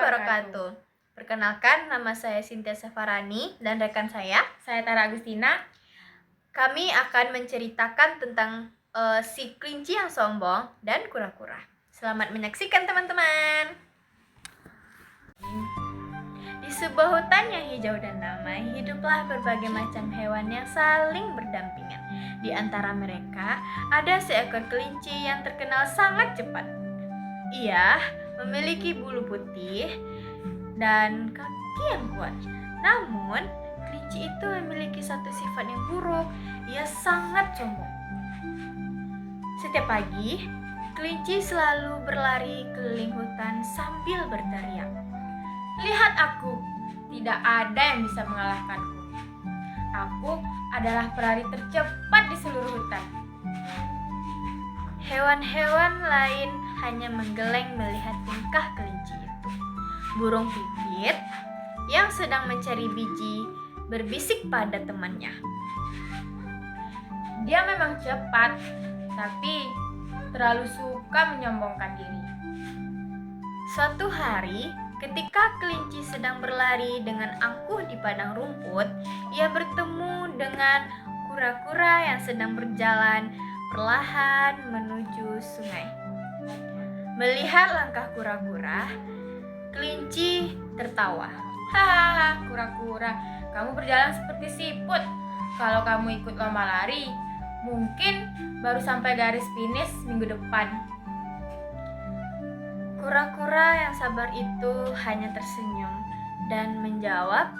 wabarakatuh. Perkenalkan, nama saya Cynthia Safarani dan rekan saya Tara Agustina. Kami akan menceritakan tentang si kelinci yang sombong dan kura-kura. Selamat menyaksikan teman-teman. Di sebuah hutan yang hijau dan damai, hiduplah berbagai macam hewan yang saling berdampingan. Di antara mereka, ada seekor kelinci yang terkenal sangat cepat. Ia memiliki bulu putih dan kaki yang kuat. Namun, kelinci itu memiliki satu sifat yang buruk. Ia sangat sombong. Setiap pagi, kelinci selalu berlari keliling hutan sambil berteriak, Lihat aku, tidak ada yang bisa mengalahkanku. Aku adalah pelari tercepat di seluruh hutan. Hewan-hewan lain hanya menggeleng melihat tingkah kelinci itu. Burung pipit yang sedang mencari biji berbisik pada temannya. Dia memang cepat, tapi terlalu suka menyombongkan diri. Suatu hari, ketika kelinci sedang berlari dengan angkuh di padang rumput, ia bertemu dengan kura-kura yang sedang berjalan perlahan menuju sungai. Melihat langkah kura-kura, kelinci tertawa. Hahaha, kura-kura, kamu berjalan seperti siput. Kalau kamu ikut lomba lari, mungkin baru sampai garis finish minggu depan. Kura-kura yang sabar itu hanya tersenyum dan menjawab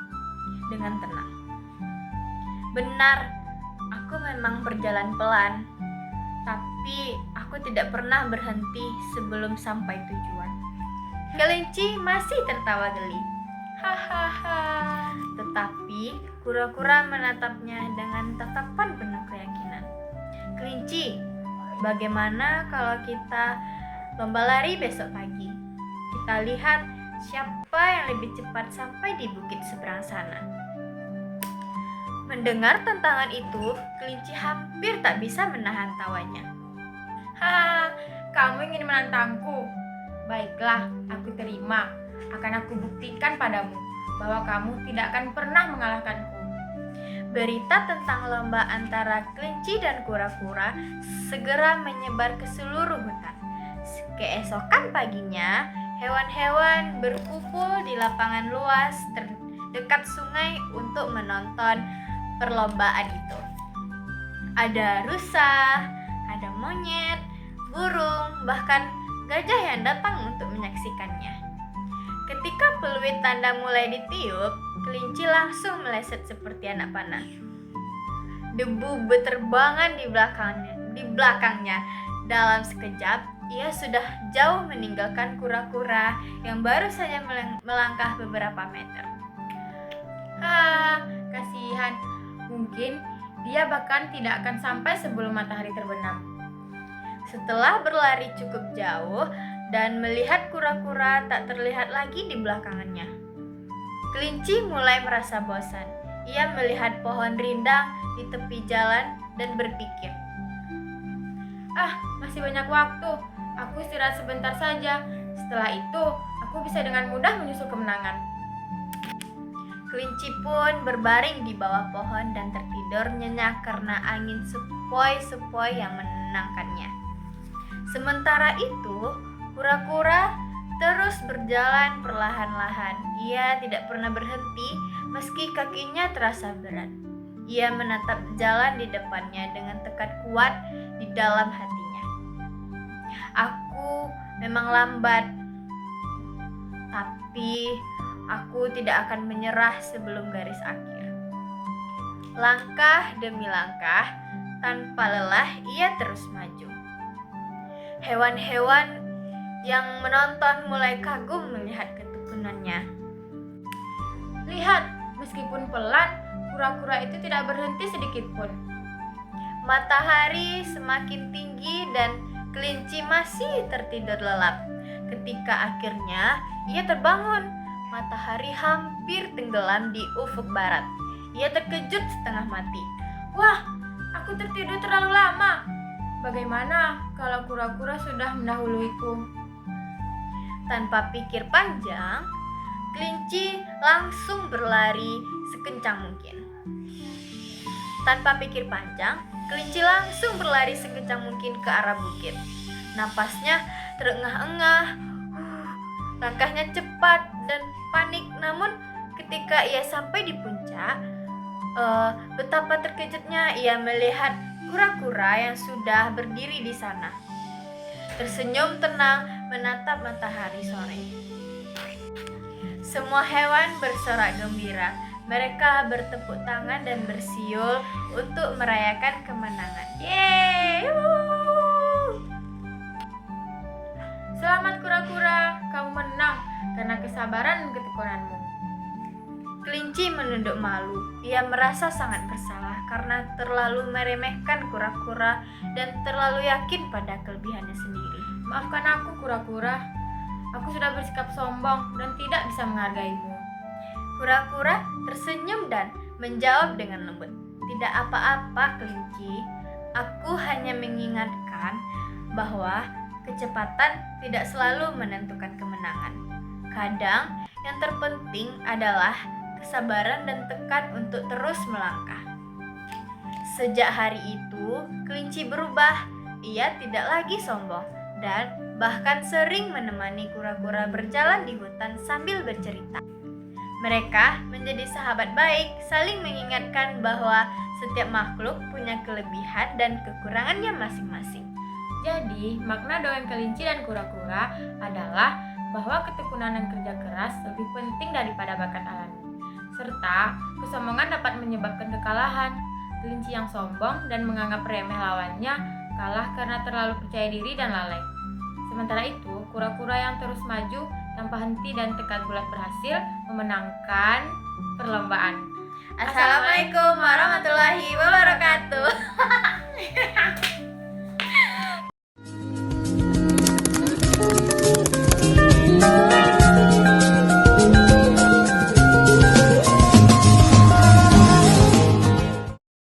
dengan tenang. Benar, aku memang berjalan pelan, tapi aku tidak pernah berhenti sebelum sampai tujuan. Kelinci masih tertawa geli. Hahaha. Tetapi kura-kura menatapnya dengan tatapan penuh keyakinan. Kelinci, bagaimana kalau kita lomba lari besok pagi? Kita lihat siapa yang lebih cepat sampai di bukit seberang sana. Mendengar tantangan itu, kelinci hampir tak bisa menahan tawanya. Hahaha, kamu ingin menantangku? Baiklah, aku terima. Akan aku buktikan padamu bahwa kamu tidak akan pernah mengalahkanku. Berita tentang lomba antara kelinci dan kura-kura segera menyebar ke seluruh hutan. Keesokan paginya, hewan-hewan berkumpul di lapangan luas terdekat sungai untuk menonton perlombaan itu. Ada rusa, ada monyet, burung, bahkan gajah yang datang untuk menyaksikannya. Ketika peluit tanda mulai ditiup, kelinci langsung meleset seperti anak panah. Debu berterbangan di belakangnya. Dalam sekejap, ia sudah jauh meninggalkan kura-kura yang baru saja melangkah beberapa meter. Kasihan. Mungkin dia bahkan tidak akan sampai sebelum matahari terbenam. Setelah berlari cukup jauh dan melihat kura-kura tak terlihat lagi di belakangannya, kelinci mulai merasa bosan. Ia melihat pohon rindang di tepi jalan dan berpikir, masih banyak waktu. Aku istirahat sebentar saja. Setelah itu, aku bisa dengan mudah menyusul kemenangan. Kelinci pun berbaring di bawah pohon dan tertidur nyenyak karena angin sepoi-sepoi yang menenangkannya. Sementara itu, kura-kura terus berjalan perlahan-lahan. Ia tidak pernah berhenti meski kakinya terasa berat. Ia menatap jalan di depannya dengan tekad kuat di dalam hatinya. Aku memang lambat, tapi aku tidak akan menyerah sebelum garis akhir. Langkah demi langkah, tanpa lelah ia terus maju. Hewan-hewan yang menonton mulai kagum melihat ketekunannya. Lihat, meskipun pelan, kura-kura itu tidak berhenti sedikit pun. Matahari semakin tinggi dan kelinci masih tertidur lelap. Ketika akhirnya ia terbangun, matahari hampir tenggelam di ufuk barat. Ia terkejut setengah mati. Wah, aku tertidur terlalu lama. Bagaimana kalau kura-kura sudah mendahuluiku? Tanpa pikir panjang, kelinci langsung berlari sekencang mungkin. Tanpa pikir panjang, kelinci langsung berlari sekencang mungkin ke arah bukit. Napasnya terengah-engah, langkahnya cepat dan panik. Namun ketika ia sampai di puncak, betapa terkejutnya ia melihat kura-kura yang sudah berdiri di sana, tersenyum tenang menatap matahari sore. Semua hewan bersorak gembira. Mereka bertepuk tangan dan bersiul untuk merayakan kemenangan. Yeay! Selamat kura-kura, kamu menang karena kesabaran dan ketekunanmu. Kelinci menunduk malu. Ia merasa sangat bersalah karena terlalu meremehkan kura-kura dan terlalu yakin pada kelebihannya sendiri. Maafkan aku kura-kura, aku sudah bersikap sombong dan tidak bisa menghargaimu. Kura-kura tersenyum dan menjawab dengan lembut. Tidak apa-apa, kelinci. Aku hanya mengingatkan bahwa kecepatan tidak selalu menentukan kemenangan. Kadang yang terpenting adalah kesabaran dan tekad untuk terus melangkah. Sejak hari itu, kelinci berubah. Ia tidak lagi sombong dan bahkan sering menemani kura-kura berjalan di hutan sambil bercerita. Mereka menjadi sahabat baik, saling mengingatkan bahwa setiap makhluk punya kelebihan dan kekurangannya masing-masing. Jadi, makna dongeng kelinci dan kura-kura adalah bahwa ketekunan dan kerja keras lebih penting daripada bakat alami. Serta, kesombongan dapat menyebabkan kekalahan. Kelinci yang sombong dan menganggap remeh lawannya kalah karena terlalu percaya diri dan lalai. Sementara itu, kura-kura yang terus maju tanpa henti dan tekad bulat berhasil memenangkan perlombaan. Assalamualaikum warahmatullahi wabarakatuh.